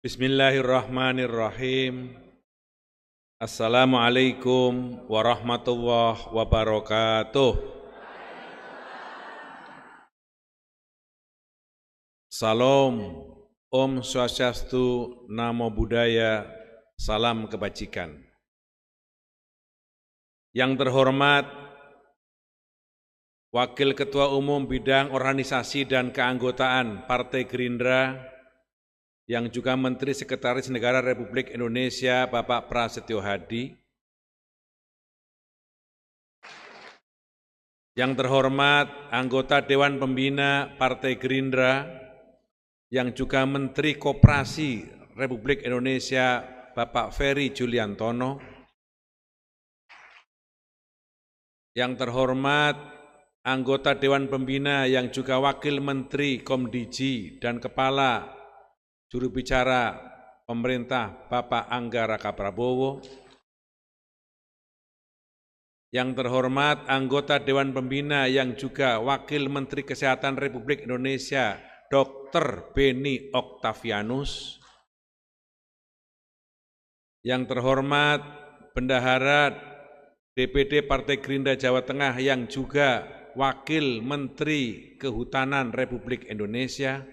Bismillahirrahmanirrahim. Assalamualaikum warahmatullahi wabarakatuh. Salam, Om Swastiastu, Namo Buddhaya, salam kebajikan. Yang terhormat Wakil Ketua Umum Bidang Organisasi dan Keanggotaan Partai Gerindra, yang juga Menteri Sekretaris Negara Republik Indonesia Bapak Prasetyo Hadi, yang terhormat anggota Dewan Pembina Partai Gerindra, yang juga Menteri Koperasi Republik Indonesia Bapak Ferry Juliantono, yang terhormat anggota Dewan Pembina yang juga Wakil Menteri Komdiji dan Kepala Juru bicara pemerintah Bapak Angga Raka Prabowo, yang terhormat anggota Dewan Pembina yang juga Wakil Menteri Kesehatan Republik Indonesia Dr. Beni Oktavianus, yang terhormat Bendahara DPD Partai Gerindra Jawa Tengah yang juga Wakil Menteri Kehutanan Republik Indonesia,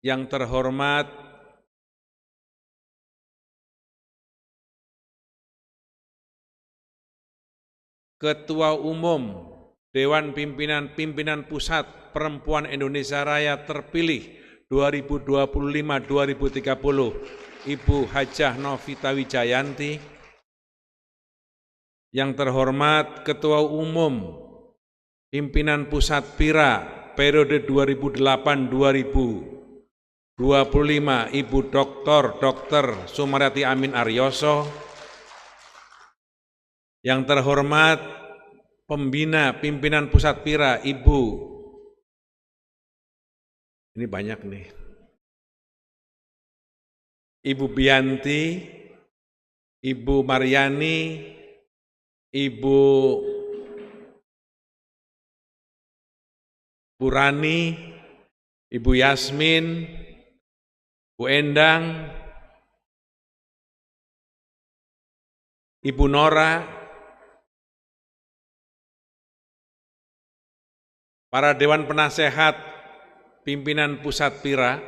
yang terhormat Ketua Umum Dewan Pimpinan Pusat Perempuan Indonesia Raya terpilih 2025-2030, Ibu Hajah Novita Wijayanti, yang terhormat Ketua Umum Pimpinan Pusat PIRA periode 2008-2025, Ibu Dr. Sumaryati Amin Aryoso, yang terhormat Pembina Pimpinan Pusat PIRA Ibu, ini banyak nih, Ibu Bianti, Ibu Maryani, Ibu Purani, Ibu Yasmin, Bu Endang, Ibu Nora, para Dewan Penasehat Pimpinan Pusat PIRA,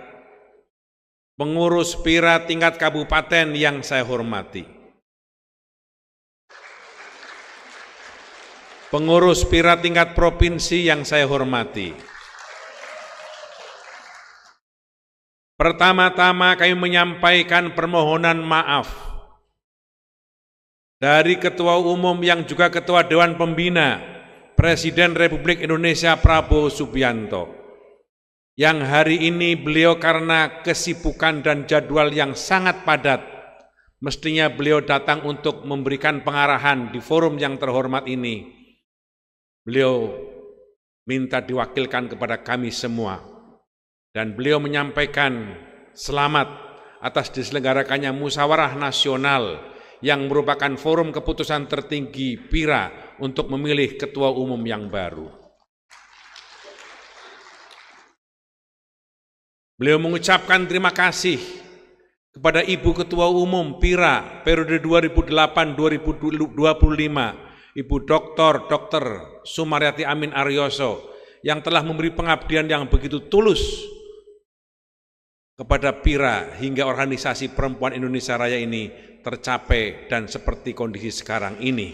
pengurus PIRA tingkat kabupaten yang saya hormati, pengurus PIRA tingkat provinsi yang saya hormati. Pertama-tama kami menyampaikan permohonan maaf dari Ketua Umum yang juga Ketua Dewan Pembina Presiden Republik Indonesia Prabowo Subianto, yang hari ini beliau karena kesibukan dan jadwal yang sangat padat, mestinya beliau datang untuk memberikan pengarahan di forum yang terhormat ini. Beliau minta diwakilkan kepada kami semua. Dan beliau menyampaikan selamat atas diselenggarakannya musyawarah nasional yang merupakan forum keputusan tertinggi PIRA untuk memilih ketua umum yang baru. Beliau mengucapkan terima kasih kepada Ibu Ketua Umum PIRA periode 2008-2025, Ibu Dr. Sumaryati Amin Aryoso, yang telah memberi pengabdian yang begitu tulus kepada PIRA hingga organisasi perempuan Indonesia Raya ini tercapai dan seperti kondisi sekarang ini.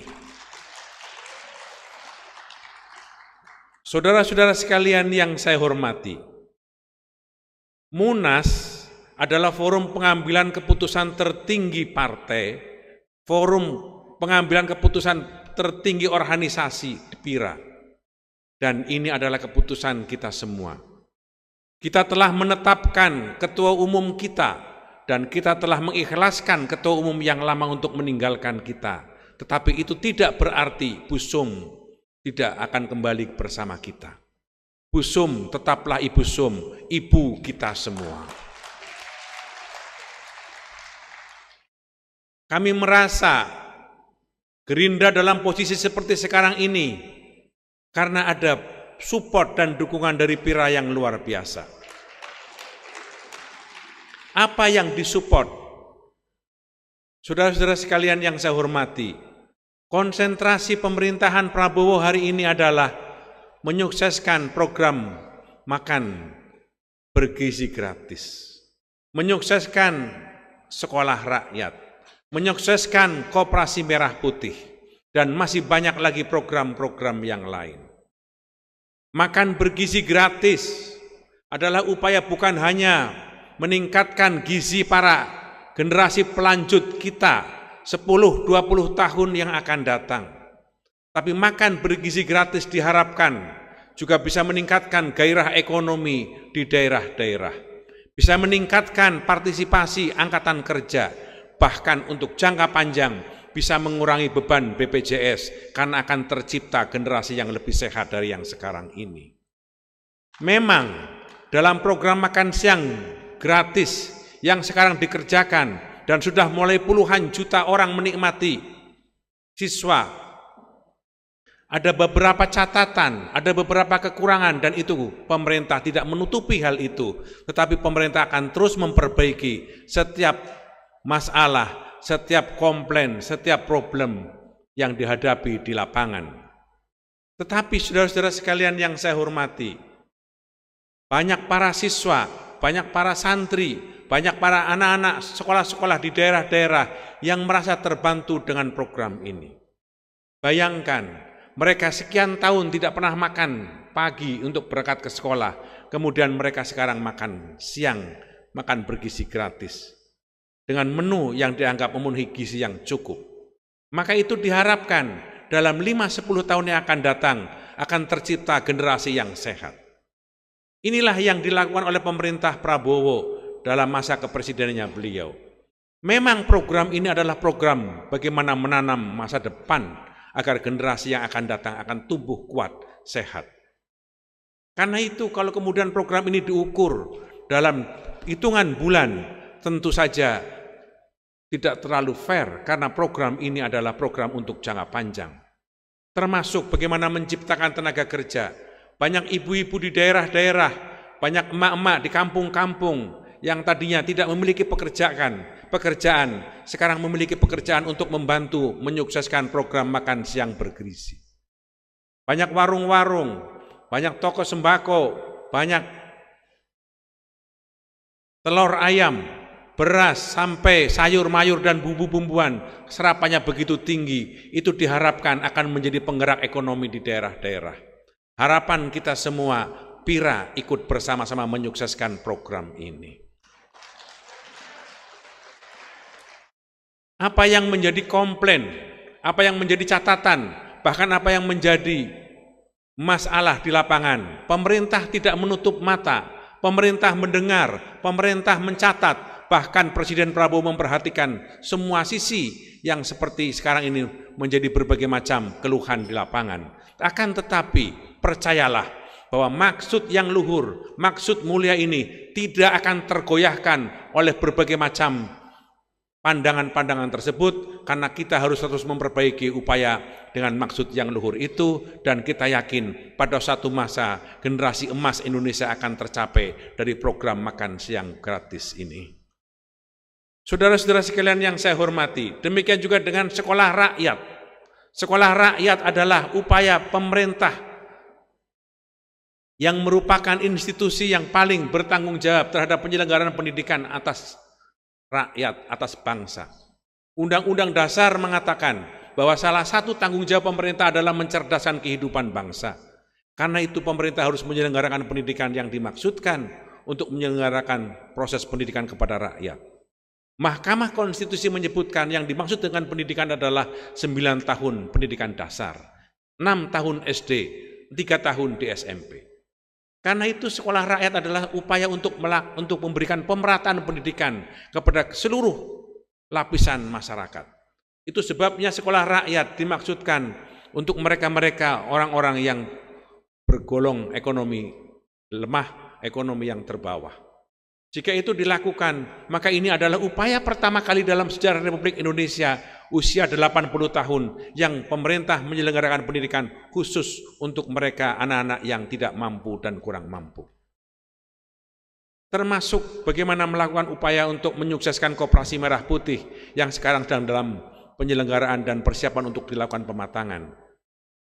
Saudara-saudara sekalian yang saya hormati, Munas adalah forum pengambilan keputusan tertinggi partai, forum pengambilan keputusan tertinggi organisasi di PIRA, dan ini adalah keputusan kita semua. Kita telah menetapkan ketua umum kita dan kita telah mengikhlaskan ketua umum yang lama untuk meninggalkan kita. Tetapi itu tidak berarti Bu Sum tidak akan kembali bersama kita. Bu Sum tetaplah Ibu Sum, ibu kita semua. Kami merasa Gerindra dalam posisi seperti sekarang ini karena ada support dan dukungan dari PIRA yang luar biasa. Apa yang disupport? Saudara-saudara sekalian yang saya hormati, konsentrasi pemerintahan Prabowo hari ini adalah menyukseskan program makan bergizi gratis, menyukseskan sekolah rakyat, menyukseskan koperasi merah putih, dan masih banyak lagi program-program yang lain. Makan bergizi gratis adalah upaya bukan hanya meningkatkan gizi para generasi pelanjut kita 10-20 tahun yang akan datang. Tapi makan bergizi gratis diharapkan juga bisa meningkatkan gairah ekonomi di daerah-daerah. Bisa meningkatkan partisipasi angkatan kerja, bahkan untuk jangka panjang bisa mengurangi beban BPJS karena akan tercipta generasi yang lebih sehat dari yang sekarang ini. Memang dalam program makan siang gratis yang sekarang dikerjakan dan sudah mulai puluhan juta orang menikmati, siswa, ada beberapa catatan, ada beberapa kekurangan, dan itu pemerintah tidak menutupi hal itu, tetapi pemerintah akan terus memperbaiki setiap masalah, setiap komplain, setiap problem yang dihadapi di lapangan. Tetapi saudara-saudara sekalian yang saya hormati, banyak para siswa, banyak para santri, banyak para anak-anak sekolah-sekolah di daerah-daerah yang merasa terbantu dengan program ini. Bayangkan, mereka sekian tahun tidak pernah makan pagi untuk berangkat ke sekolah, kemudian mereka sekarang makan siang, makan bergizi gratis, dengan menu yang dianggap memenuhi gizi yang cukup. Maka itu diharapkan dalam 5-10 tahun yang akan datang akan tercipta generasi yang sehat. Inilah yang dilakukan oleh pemerintah Prabowo dalam masa kepresidenannya beliau. Memang program ini adalah program bagaimana menanam masa depan agar generasi yang akan datang akan tumbuh kuat, sehat. Karena itu kalau kemudian program ini diukur dalam hitungan bulan, tentu saja tidak terlalu fair karena program ini adalah program untuk jangka panjang. Termasuk bagaimana menciptakan tenaga kerja. Banyak ibu-ibu di daerah-daerah, banyak emak-emak di kampung-kampung yang tadinya tidak memiliki pekerjaan, sekarang memiliki pekerjaan untuk membantu menyukseskan program makan siang bergizi. Banyak warung-warung, banyak toko sembako, banyak telur ayam, beras, sampai sayur-mayur dan bumbu-bumbuan, serapannya begitu tinggi, itu diharapkan akan menjadi penggerak ekonomi di daerah-daerah. Harapan kita semua, PIRA ikut bersama-sama menyukseskan program ini. Apa yang menjadi komplain, apa yang menjadi catatan, bahkan apa yang menjadi masalah di lapangan, pemerintah tidak menutup mata, pemerintah mendengar, pemerintah mencatat, bahkan Presiden Prabowo memperhatikan semua sisi yang seperti sekarang ini menjadi berbagai macam keluhan di lapangan. Akan tetapi, percayalah bahwa maksud yang luhur, maksud mulia ini tidak akan tergoyahkan oleh berbagai macam pandangan-pandangan tersebut, karena kita harus terus memperbaiki upaya dengan maksud yang luhur itu, dan kita yakin pada suatu masa generasi emas Indonesia akan tercapai dari program makan siang gratis ini. Saudara-saudara sekalian yang saya hormati, demikian juga dengan sekolah rakyat. Sekolah rakyat adalah upaya pemerintah yang merupakan institusi yang paling bertanggung jawab terhadap penyelenggaraan pendidikan atas rakyat, atas bangsa. Undang-Undang Dasar mengatakan bahwa salah satu tanggung jawab pemerintah adalah mencerdaskan kehidupan bangsa. Karena itu pemerintah harus menyelenggarakan pendidikan yang dimaksudkan untuk menyelenggarakan proses pendidikan kepada rakyat. Mahkamah Konstitusi menyebutkan yang dimaksud dengan pendidikan adalah 9 tahun pendidikan dasar, 6 tahun SD, 3 tahun di SMP. Karena itu sekolah rakyat adalah upaya untuk memberikan pemerataan pendidikan kepada seluruh lapisan masyarakat. Itu sebabnya sekolah rakyat dimaksudkan untuk mereka-mereka orang-orang yang bergolong ekonomi lemah, ekonomi yang terbawah. Jika itu dilakukan, maka ini adalah upaya pertama kali dalam sejarah Republik Indonesia usia 80 tahun yang pemerintah menyelenggarakan pendidikan khusus untuk mereka anak-anak yang tidak mampu dan kurang mampu. termasuk bagaimana melakukan upaya untuk menyukseskan Koperasi Merah Putih yang sekarang sedang dalam penyelenggaraan dan persiapan untuk dilakukan pematangan.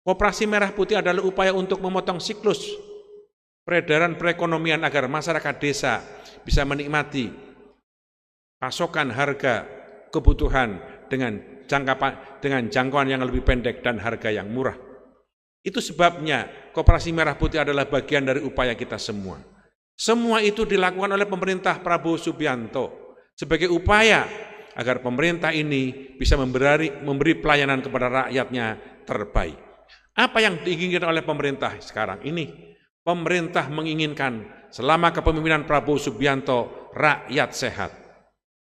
Koperasi Merah Putih adalah upaya untuk memotong siklus peredaran perekonomian agar masyarakat desa bisa menikmati pasokan harga kebutuhan dengan jangkauan yang lebih pendek dan harga yang murah. Itu sebabnya Koperasi Merah Putih adalah bagian dari upaya kita semua. Semua itu dilakukan oleh pemerintah Prabowo Subianto sebagai upaya agar pemerintah ini bisa memberi pelayanan kepada rakyatnya terbaik. Apa yang diinginkan oleh pemerintah sekarang ini? Pemerintah menginginkan selama kepemimpinan Prabowo Subianto rakyat sehat.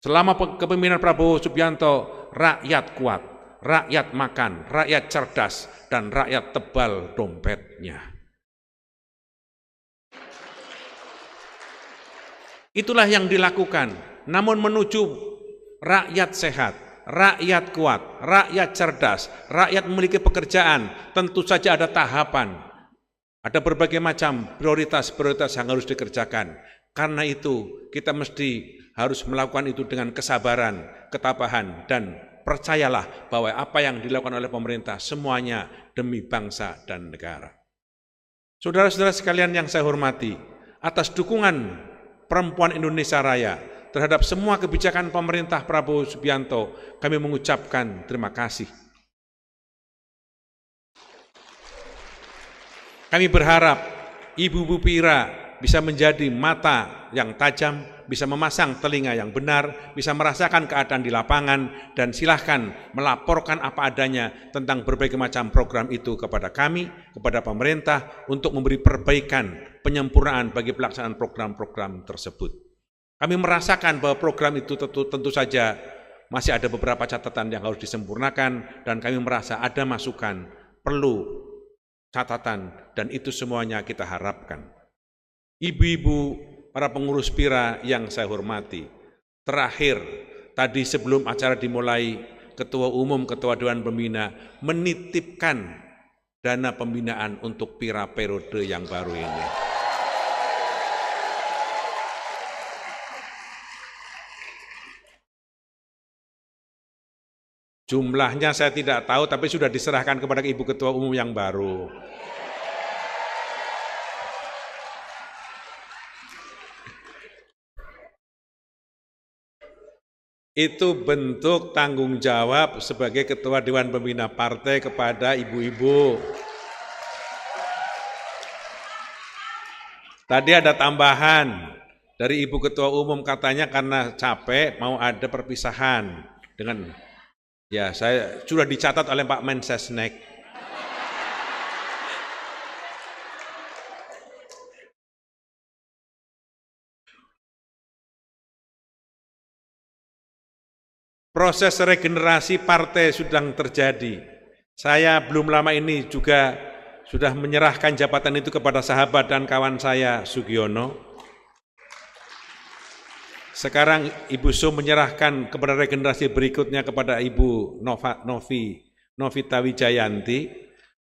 Selama kepemimpinan Prabowo Subianto rakyat kuat, rakyat makan, rakyat cerdas, dan rakyat tebal dompetnya. Itulah yang dilakukan, namun menuju rakyat sehat, rakyat kuat, rakyat cerdas, rakyat memiliki pekerjaan, tentu saja ada tahapan. Ada berbagai macam prioritas-prioritas yang harus dikerjakan. Karena itu kita mesti harus melakukan itu dengan kesabaran, ketabahan, dan percayalah bahwa apa yang dilakukan oleh pemerintah semuanya demi bangsa dan negara. Saudara-saudara sekalian yang saya hormati, atas dukungan Perempuan Indonesia Raya terhadap semua kebijakan pemerintah Prabowo Subianto, kami mengucapkan terima kasih. Kami berharap Ibu-ibu Pira bisa menjadi mata yang tajam, bisa memasang telinga yang benar, bisa merasakan keadaan di lapangan, dan silahkan melaporkan apa adanya tentang berbagai macam program itu kepada kami, kepada pemerintah, untuk memberi perbaikan, penyempurnaan bagi pelaksanaan program-program tersebut. Kami merasakan bahwa program itu tentu saja masih ada beberapa catatan yang harus disempurnakan, dan kami merasa ada masukan, perlu catatan, dan itu semuanya kita harapkan. Ibu-ibu, para pengurus Pira yang saya hormati, terakhir tadi sebelum acara dimulai, Ketua Umum, Ketua Dewan Pembina menitipkan dana pembinaan untuk Pira periode yang baru ini. Jumlahnya saya tidak tahu, tapi sudah diserahkan kepada Ibu Ketua Umum yang baru. Itu bentuk tanggung jawab sebagai Ketua Dewan Pembina Partai kepada ibu-ibu. Tadi ada tambahan dari Ibu Ketua Umum, katanya karena capek mau ada perpisahan dengan, ya saya sudah dicatat oleh Pak Mensesnek. Proses regenerasi partai sedang terjadi. Saya belum lama ini juga sudah menyerahkan jabatan itu kepada sahabat dan kawan saya Sugiono. Sekarang Ibu Sum menyerahkan kepada regenerasi berikutnya kepada Ibu Novita Wijayanti,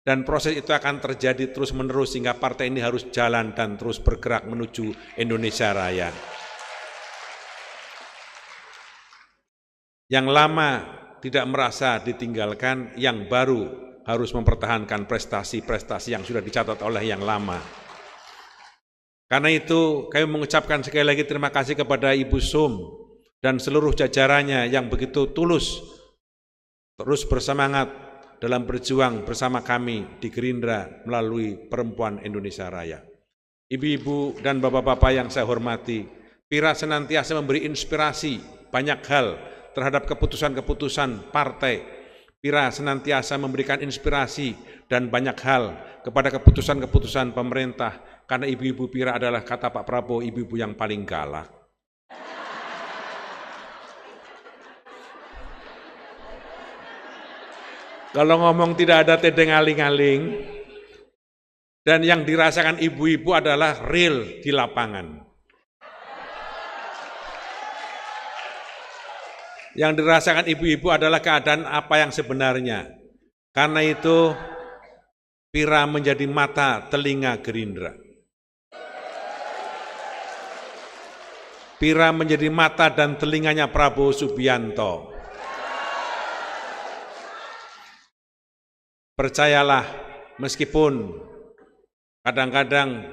dan proses itu akan terjadi terus-menerus sehingga partai ini harus jalan dan terus bergerak menuju Indonesia Raya. Yang lama tidak merasa ditinggalkan, yang baru harus mempertahankan prestasi-prestasi yang sudah dicatat oleh yang lama. Karena itu kami mengucapkan sekali lagi terima kasih kepada Ibu Sum dan seluruh jajarannya yang begitu tulus, terus bersemangat dalam berjuang bersama kami di Gerindra melalui Perempuan Indonesia Raya. Ibu-ibu dan bapak-bapak yang saya hormati, Pira senantiasa memberi inspirasi banyak hal terhadap keputusan-keputusan partai. Pira senantiasa memberikan inspirasi dan banyak hal kepada keputusan-keputusan pemerintah, karena ibu-ibu Pira adalah, kata Pak Prabowo, ibu-ibu yang paling galak. Kalau ngomong tidak ada tedeng aling-aling, dan yang dirasakan ibu-ibu adalah real di lapangan. Yang dirasakan ibu-ibu adalah keadaan apa yang sebenarnya. Karena itu Pira menjadi mata telinga Gerindra. Pira menjadi mata dan telinganya Prabowo Subianto. Percayalah, meskipun kadang-kadang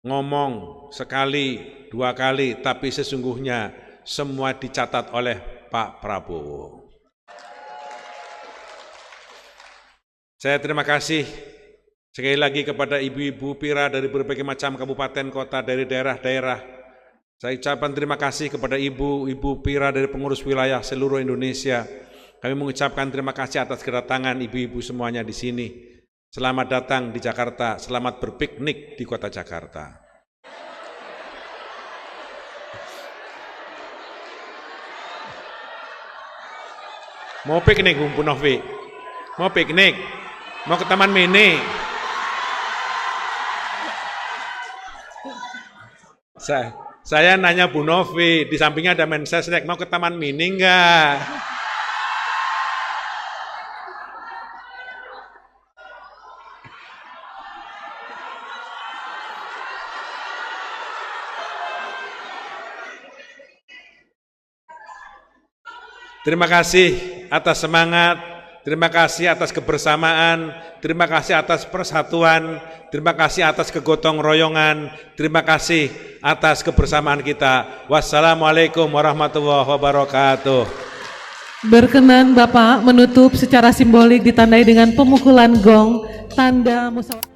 ngomong sekali, dua kali, tapi sesungguhnya semua dicatat oleh Pak Prabowo. Saya terima kasih sekali lagi kepada ibu-ibu Pira dari berbagai macam kabupaten kota dari daerah-daerah. Saya ucapkan terima kasih kepada ibu-ibu Pira dari pengurus wilayah seluruh Indonesia. Kami mengucapkan terima kasih atas kedatangan ibu-ibu semuanya di sini. Selamat datang di Jakarta, selamat berpiknik di kota Jakarta. Mau piknik, Bu Novi? Mau piknik? Mau ke Taman Mini? Saya nanya Bu Novi, di sampingnya ada Mensesnek, mau ke Taman Mini enggak? Terima kasih atas semangat, terima kasih atas kebersamaan, terima kasih atas persatuan, terima kasih atas kegotong royongan, terima kasih atas kebersamaan kita. Wassalamualaikum warahmatullahi wabarakatuh. Berkenan Bapak menutup secara simbolik ditandai dengan pemukulan gong, tanda musyawarah.